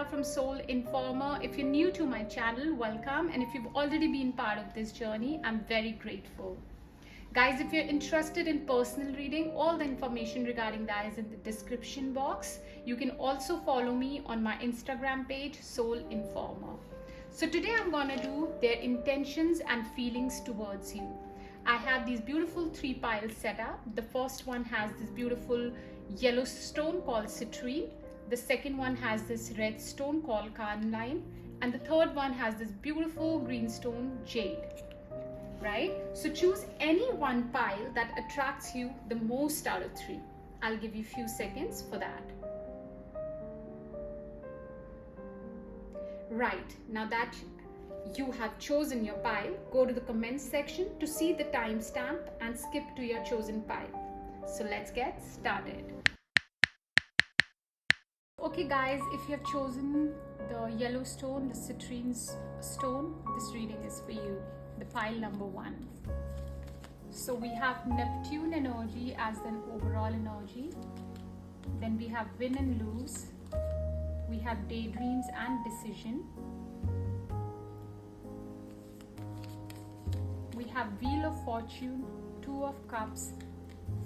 Priyanka from Soul Informer. If you're new to my channel, welcome, and if you've already been part of this journey, I'm very grateful. Guys, if you're interested in personal reading, all the information regarding that is in the description box. You can also follow me on my Instagram page, Soul Informer. So today I'm gonna do their intentions and feelings towards you. I have these beautiful 3 piles set up. The first one has this beautiful yellow stone called citrine. The second one has this red stone called carnelian. And the third one has this beautiful green stone, jade. Right? So choose any one pile that attracts you the most out of 3. I'll give you a few seconds for that. Right, now that you have chosen your pile, go to the comments section to see the timestamp and skip to your chosen pile. So let's get started. Okay guys, if you have chosen the yellow stone, the citrine stone, this reading is for you, the pile number 1. So we have Neptune energy as an overall energy. Then we have win and lose. We have daydreams and decision. We have Wheel of Fortune, 2 of Cups,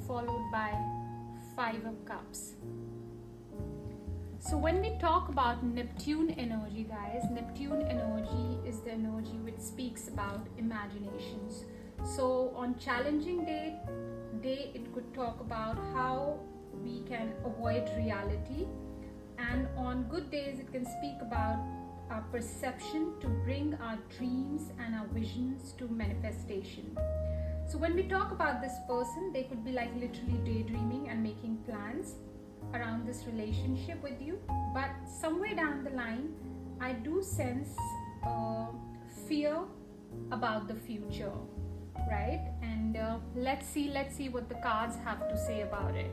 followed by 5 of Cups. So when we talk about Neptune energy, guys, Neptune energy is the energy which speaks about imaginations. So on challenging day it could talk about how we can avoid reality, and on good days it can speak about our perception to bring our dreams and our visions to manifestation. So when we talk about this person, they could be like literally daydreaming and making plans around this relationship with you, but somewhere down the line I do sense fear about the future, right? And let's see what the cards have to say about it.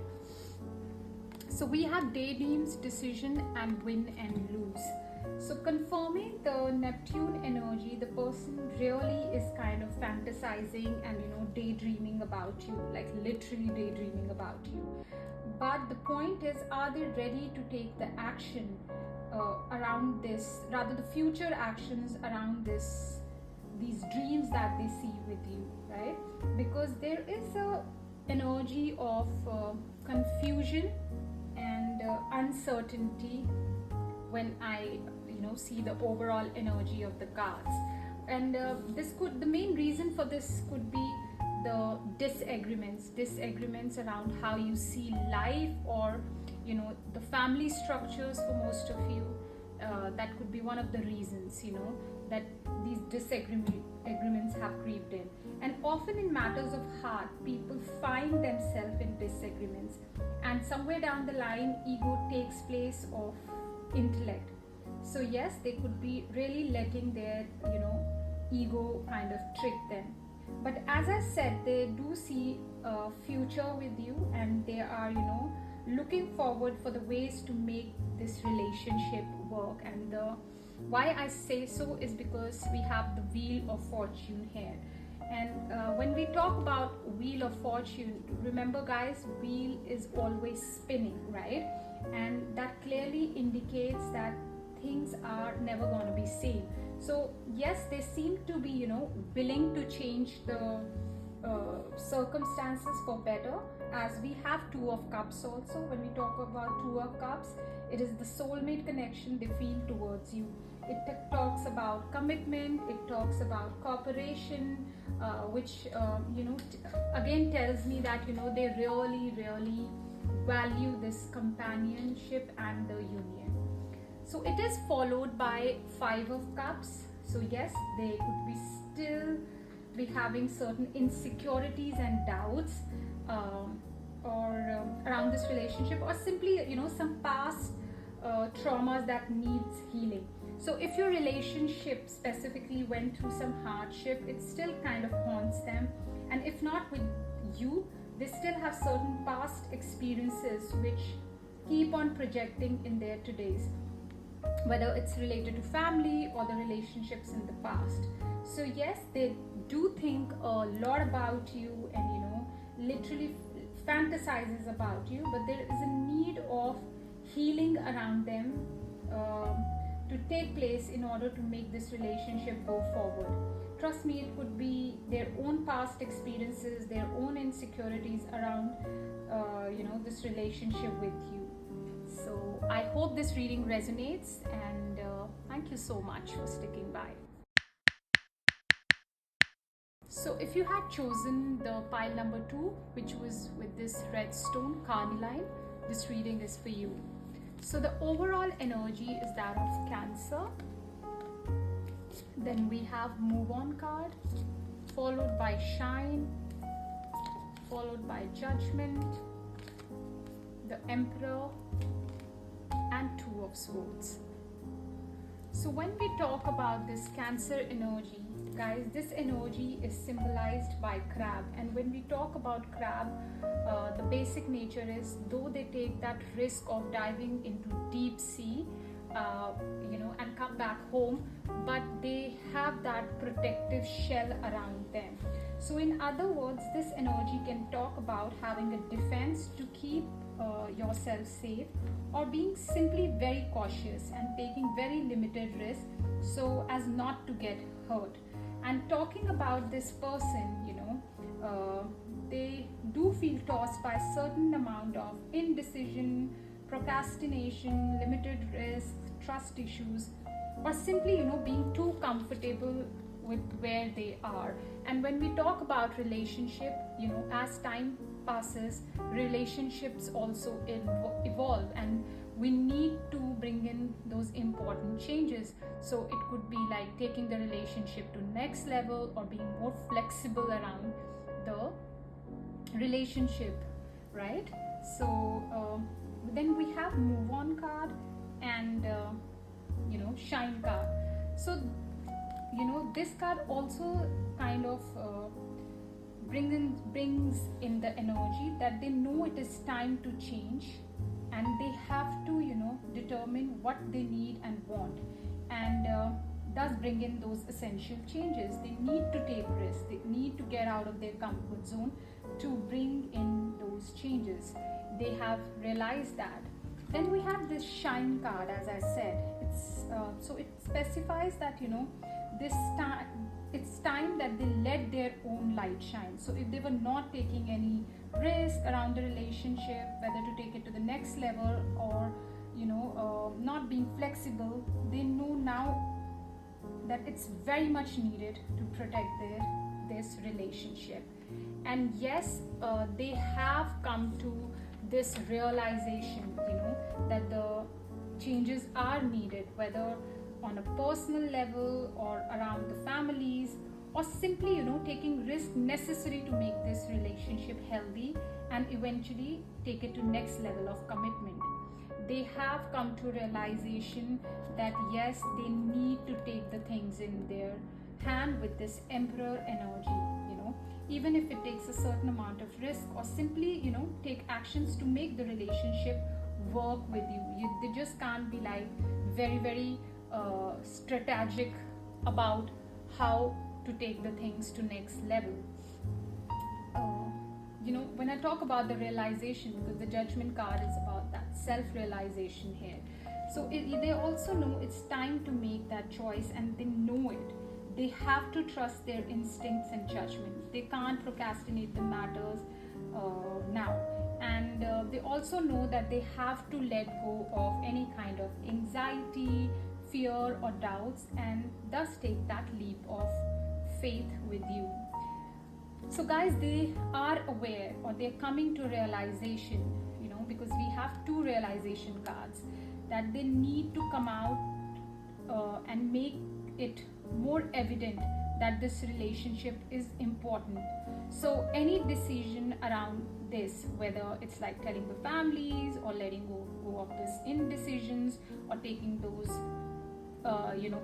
So we have daydreams, decision, and win and lose. So confirming the Neptune energy, the person really is kind of fantasizing and daydreaming about you, like literally daydreaming about you. But the point is, are they ready to take the action around this, rather the future actions around these dreams that they see with you, right? Because there is a energy of confusion and uncertainty when I see the overall energy of the cards. And the main reason for this could be the disagreements around how you see life, or the family structures for most of you. That could be one of the reasons that these disagreements have creeped in. And often in matters of heart, people find themselves in disagreements, and somewhere down the line ego takes place of intellect. So yes, they could be really letting their ego kind of trick them. But as I said, they do see a future with you, and they are looking forward for the ways to make this relationship work. And why I say so is because we have the Wheel of Fortune here. And when we talk about Wheel of Fortune, remember guys, wheel is always spinning, right? And that clearly indicates that things are never going to be same. So yes, they seem to be willing to change the circumstances for better, as we have 2 of Cups also. When we talk about 2 of Cups, it is the soulmate connection they feel towards you. It talks about commitment, it talks about cooperation, which again tells me that they really value this companionship and the union. So it is followed by 5 of Cups. So yes, they could be still be having certain insecurities and doubts around this relationship, or simply some past traumas that needs healing. So if your relationship specifically went through some hardship, it still kind of haunts them. And if not with you, they still have certain past experiences which keep on projecting in their todays, whether it's related to family or the relationships in the past. So yes, they do think a lot about you, and literally fantasizes about you, but there is a need of healing around them to take place in order to make this relationship go forward. Trust me, it could be their own past experiences, their own insecurities around this relationship with you. So I hope this reading resonates, and thank you so much for sticking by. So if you had chosen the pile number 2, which was with this red stone carnelian, this reading is for you. So the overall energy is that of Cancer. Then we have Move On card, followed by Shine, followed by Judgment, the Emperor, and Two of Swords. So when we talk about this Cancer energy, guys, this energy is symbolized by crab. And when we talk about crab, the basic nature is, though they take that risk of diving into deep sea, and come back home, but they have that protective shell around them. So in other words, this energy can talk about having a defense to keep yourself safe, or being simply very cautious and taking very limited risk so as not to get hurt. And talking about this person, they do feel tossed by a certain amount of indecision, procrastination, limited risk, trust issues, or simply being too comfortable with where they are. And when we talk about relationship, as time passes, relationships also evolve, and we need to bring in those important changes. So it could be like taking the relationship to next level, or being more flexible around the relationship, right? So then we have Move On card and Shine card. So this card also kind of brings in the energy that they know it is time to change, and they have to determine what they need and want, and does bring in those essential changes. They need to take risks, they need to get out of their comfort zone to bring in those changes. They have realized that. Then we have this Shine card, as I said. So it specifies that this time, it's time that they let their own light shine. So if they were not taking any risk around the relationship, whether to take it to the next level, or not being flexible, they know now that it's very much needed to protect this relationship. And yes, they have come to this realization that the changes are needed, whether on a personal level or around the families, or simply taking risks necessary to make this relationship healthy and eventually take it to next level of commitment. They have come to realization that yes, they need to take the things in their hand with this Emperor energy, even if it takes a certain amount of risk, or simply take actions to make the relationship work with you. They just can't be like very, very strategic about how to take the things to next level. When I talk about the realization, because the Judgment card is about that self-realization here. So they also know it's time to make that choice, and they know it. They have to trust their instincts and judgment. They can't procrastinate the matters now. And they also know that they have to let go of any kind of anxiety, fear, or doubts, and thus take that leap of faith with you. So guys, they are aware, or they're coming to realization, because we have two realization cards, that they need to come out and make it more evident that this relationship is important. So any decision around this, whether it's like telling the families, or letting go of this indecisions, or taking those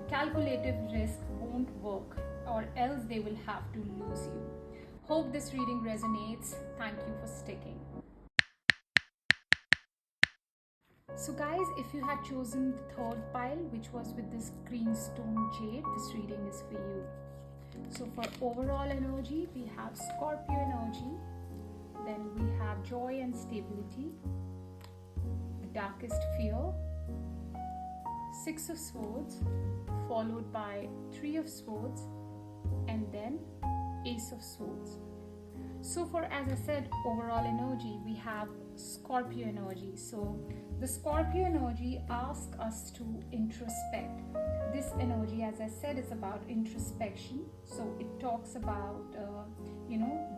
calculative risk, won't work, or else they will have to lose you. Hope this reading resonates. Thank you for sticking. So guys, if you had chosen the third pile, which was with this green stone jade, this reading is for you. So for overall energy, we have Scorpio energy, then we have joy and stability, the darkest fear, Six of Swords, followed by Three of Swords, and then Ace of Swords. So for, as I said, overall energy, we have Scorpio energy. So the Scorpio energy asks us to introspect. This energy, as I said, is about introspection. So it talks about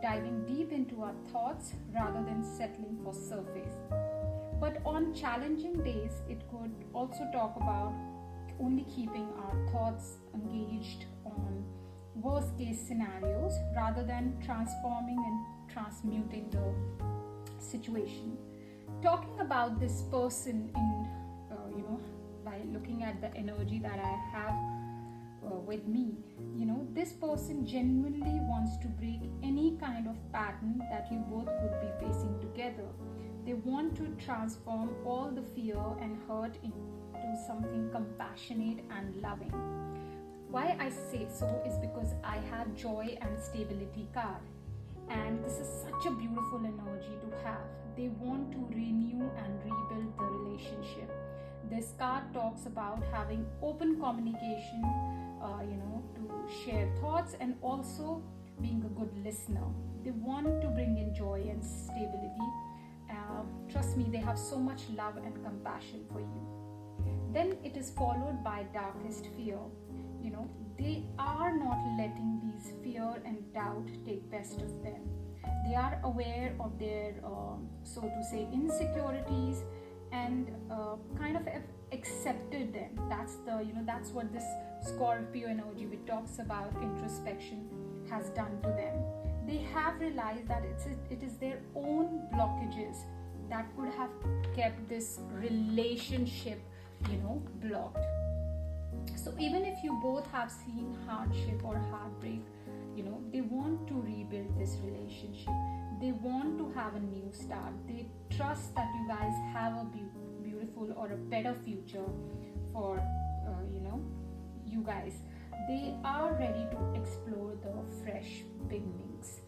diving deep into our thoughts rather than settling for surface. But on challenging days, it could also talk about only keeping our thoughts engaged on worst case scenarios rather than transforming and transmuting the situation. Talking about this person in by looking at the energy that I have with me, this person genuinely wants to break any kind of pattern that you both would be facing together. They want to transform all the fear and hurt into something compassionate and loving. Why I say so is because I have Joy and Stability card, and this is such a beautiful energy to have. They want to renew and rebuild the relationship. This card talks about having open communication, to share thoughts, and also being a good listener. They want to bring in joy and stability. Trust me, they have so much love and compassion for you. Then it is followed by Darkest Fear. They are not letting these fear and doubt take best of them. They are aware of their, so to say, insecurities, and kind of accepted them. That's what this Scorpio energy, which talks about introspection, has done to them. They have realized that it is their own blockages that could have kept this relationship, blocked. So even if you both have seen hardship or heartbreak, they want to rebuild this relationship. They want to have a new start. They trust that you guys have a beautiful or a better future for, you guys. They are ready to explore the fresh beginnings,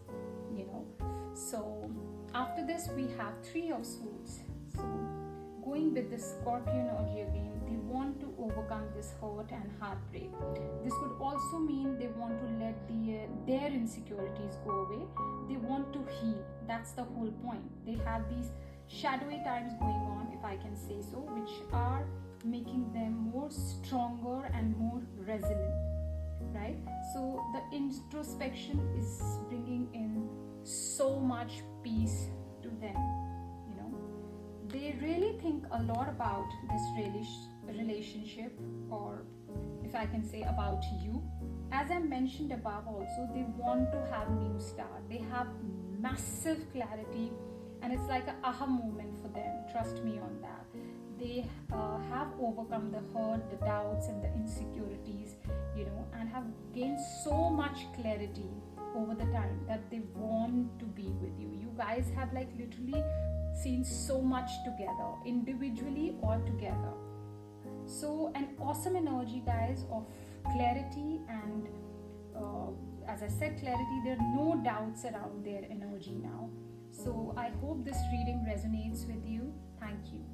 So after this, we have Three of Swords. So going with the Scorpio energy again, they want to overcome this hurt and heartbreak. This could also mean they want to let their insecurities go away. They want to heal. That's the whole point. They have these shadowy times going on, if I can say so, which are making them more stronger and more resilient, right? So the introspection is bringing in so much peace to them. They really think a lot about this relationship, or if I can say, about you. As I mentioned above also, they want to have new start. They have massive clarity, and it's like an aha moment for them. Trust me on that. They have overcome the hurt, the doubts, and the insecurities, and have gained so much clarity over the time that they want to be with you. You guys have literally seen so much together, individually or together. So an awesome energy, guys, of clarity, and as I said, clarity. There are no doubts around their energy now. So I hope this reading resonates with you. Thank you.